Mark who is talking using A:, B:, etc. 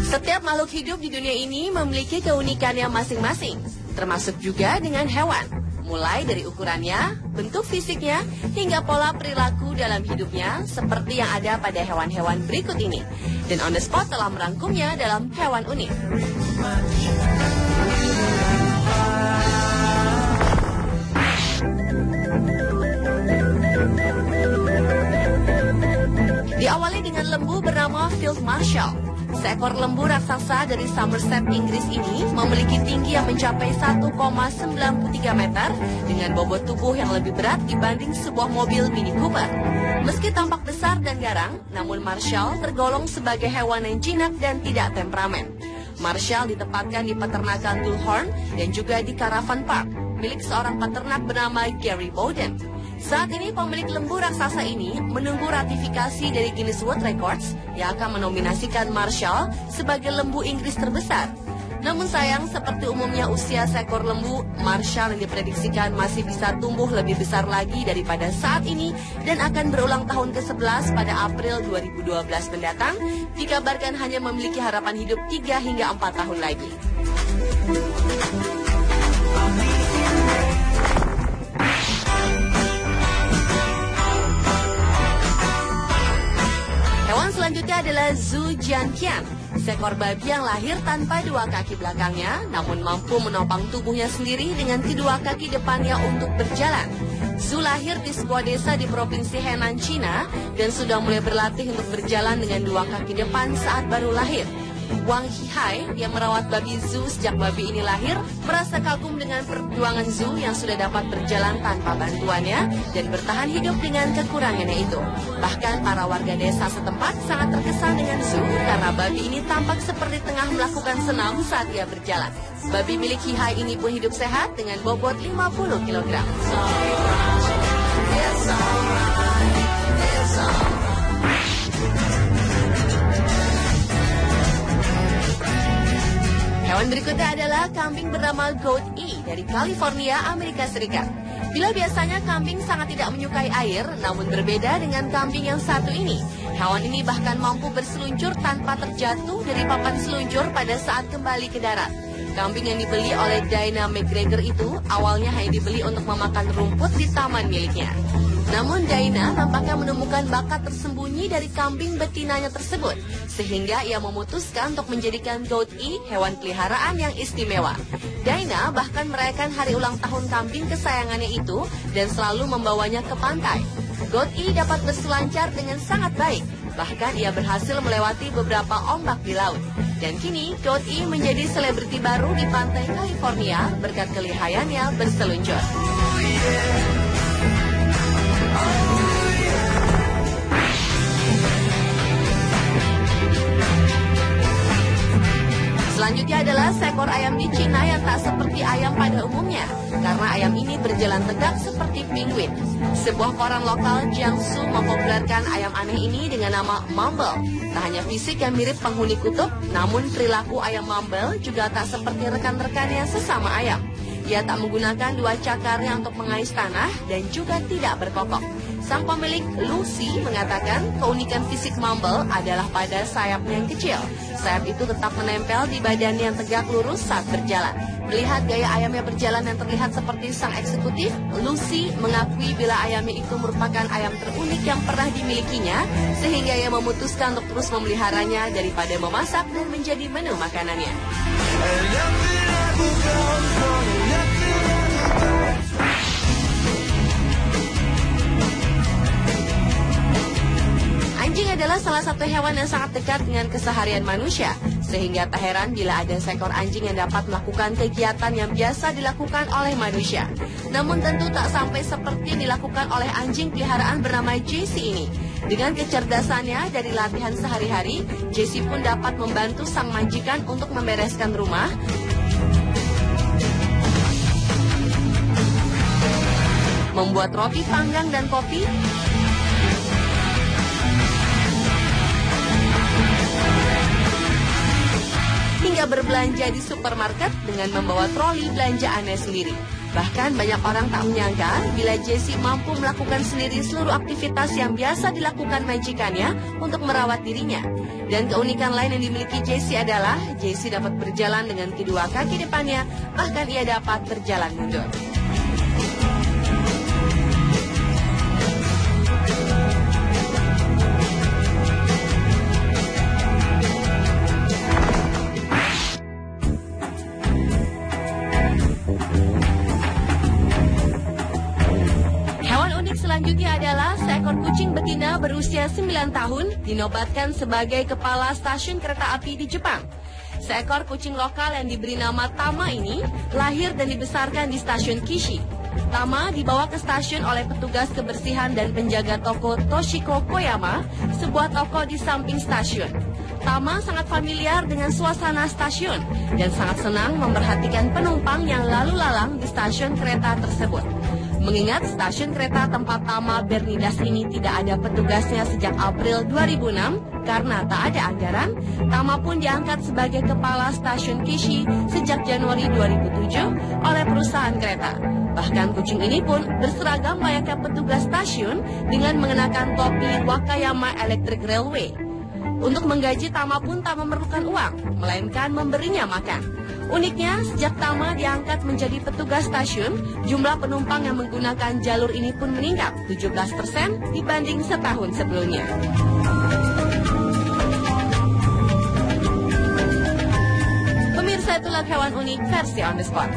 A: Setiap makhluk hidup di dunia ini memiliki keunikannya masing-masing, termasuk juga dengan hewan. Mulai dari ukurannya, bentuk fisiknya, hingga pola perilaku dalam hidupnya seperti yang ada pada hewan-hewan berikut ini. Dan On The Spot telah merangkumnya dalam Hewan Unik. Diawali dengan lembu bernama Field Marshal. Seekor lembu raksasa dari Somerset, Inggris ini memiliki tinggi yang mencapai 1,93 meter dengan bobot tubuh yang lebih berat dibanding sebuah mobil Mini Cooper. Meski tampak besar dan garang, namun Marshall tergolong sebagai hewan yang jinak dan tidak temperamen. Marshall ditempatkan di peternakan Dulhorn dan juga di Caravan Park, milik seorang peternak bernama Gary Bowden. Saat ini pemilik lembu raksasa ini menunggu ratifikasi dari Guinness World Records yang akan menominasikan Marshall sebagai lembu Inggris terbesar. Namun sayang, seperti umumnya usia seekor lembu, Marshall yang diprediksikan masih bisa tumbuh lebih besar lagi daripada saat ini dan akan berulang tahun ke-11 pada April 2012 mendatang, dikabarkan hanya memiliki harapan hidup 3 hingga 4 tahun lagi. Hewan selanjutnya adalah Zhu Jianqian, seekor babi yang lahir tanpa dua kaki belakangnya, namun mampu menopang tubuhnya sendiri dengan kedua kaki depannya untuk berjalan. Zhu lahir di sebuah desa di provinsi Henan, Cina, dan sudah mulai berlatih untuk berjalan dengan dua kaki depan saat baru lahir. Wang Hihai yang merawat babi Zhu sejak babi ini lahir merasa kagum dengan perjuangan Zhu yang sudah dapat berjalan tanpa bantuannya dan bertahan hidup dengan kekurangannya itu. Bahkan para warga desa setempat sangat terkesan dengan Zhu karena babi ini tampak seperti tengah melakukan senam saat ia berjalan. Babi milik Hihai ini pun hidup sehat dengan bobot 50 kg. Hewan berikutnya adalah kambing bernama Goat E dari California, Amerika Serikat. Bila biasanya kambing sangat tidak menyukai air, namun berbeda dengan kambing yang satu ini. Hewan ini bahkan mampu berseluncur tanpa terjatuh dari papan seluncur pada saat kembali ke darat. Kambing yang dibeli oleh Dina McGregor itu awalnya hanya dibeli untuk memakan rumput di taman miliknya. Namun Dina tampaknya menemukan bakat tersembunyi dari kambing betinanya tersebut, sehingga ia memutuskan untuk menjadikan Goat E hewan peliharaan yang istimewa. Dina bahkan merayakan hari ulang tahun kambing kesayangannya itu dan selalu membawanya ke pantai. Goat E dapat berselancar dengan sangat baik, bahkan ia berhasil melewati beberapa ombak di laut. Dan kini Goat E menjadi selebriti baru di pantai California berkat kelihayannya berseluncur. Selanjutnya adalah seekor ayam di Cina yang tak seperti ayam pada umumnya, karena ayam ini berjalan tegak seperti penguin. Sebuah koran lokal Jiangsu mempopulerkan ayam aneh ini dengan nama Mumble. Tak hanya fisik yang mirip penghuni kutub, namun perilaku ayam Mumble juga tak seperti rekan-rekannya sesama ayam. Ia tak menggunakan dua cakarnya untuk mengais tanah dan juga tidak berkokok. Sang pemilik Lucy mengatakan keunikan fisik Mumble adalah pada sayapnya yang kecil. Sayap itu tetap menempel di badannya yang tegak lurus saat berjalan. Melihat gaya ayamnya berjalan yang terlihat seperti sang eksekutif, Lucy mengakui bila ayamnya itu merupakan ayam terunik yang pernah dimilikinya, sehingga ia memutuskan untuk terus memeliharanya daripada memasak dan menjadi menu makanannya. Anjing adalah salah satu hewan yang sangat dekat dengan keseharian manusia, sehingga tak heran bila ada seekor anjing yang dapat melakukan kegiatan yang biasa dilakukan oleh manusia. Namun tentu tak sampai seperti yang dilakukan oleh anjing peliharaan bernama JC ini. Dengan kecerdasannya dari latihan sehari-hari, JC pun dapat membantu sang majikan untuk membereskan rumah, membuat roti panggang dan kopi, hingga berbelanja di supermarket dengan membawa troli belanjaannya sendiri. Bahkan banyak orang tak menyangka bila Jessie mampu melakukan sendiri seluruh aktivitas yang biasa dilakukan majikannya untuk merawat dirinya. Dan keunikan lain yang dimiliki Jessie adalah Jessie dapat berjalan dengan kedua kaki depannya, bahkan ia dapat berjalan mundur. Selanjutnya adalah seekor kucing betina berusia 9 tahun dinobatkan sebagai kepala stasiun kereta api di Jepang. Seekor kucing lokal yang diberi nama Tama ini lahir dan dibesarkan di stasiun Kishi. Tama dibawa ke stasiun oleh petugas kebersihan dan penjaga toko Toshiko Koyama, sebuah toko di samping stasiun. Tama sangat familiar dengan suasana stasiun dan sangat senang memperhatikan penumpang yang lalu lalang di stasiun kereta tersebut. Mengingat stasiun kereta tempat Tama bernidas ini tidak ada petugasnya sejak April 2006 karena tak ada anggaran, Tama pun diangkat sebagai kepala stasiun Kishi sejak Januari 2007 oleh perusahaan kereta. Bahkan kucing ini pun berseragam layaknya petugas stasiun dengan mengenakan topi Wakayama Electric Railway. Untuk menggaji Tama pun tak memerlukan uang, melainkan memberinya makan. Uniknya, sejak Tama diangkat menjadi petugas stasiun, jumlah penumpang yang menggunakan jalur ini pun meningkat 17% dibanding setahun sebelumnya. Pemirsa, itulah hewan unik versi on the spot.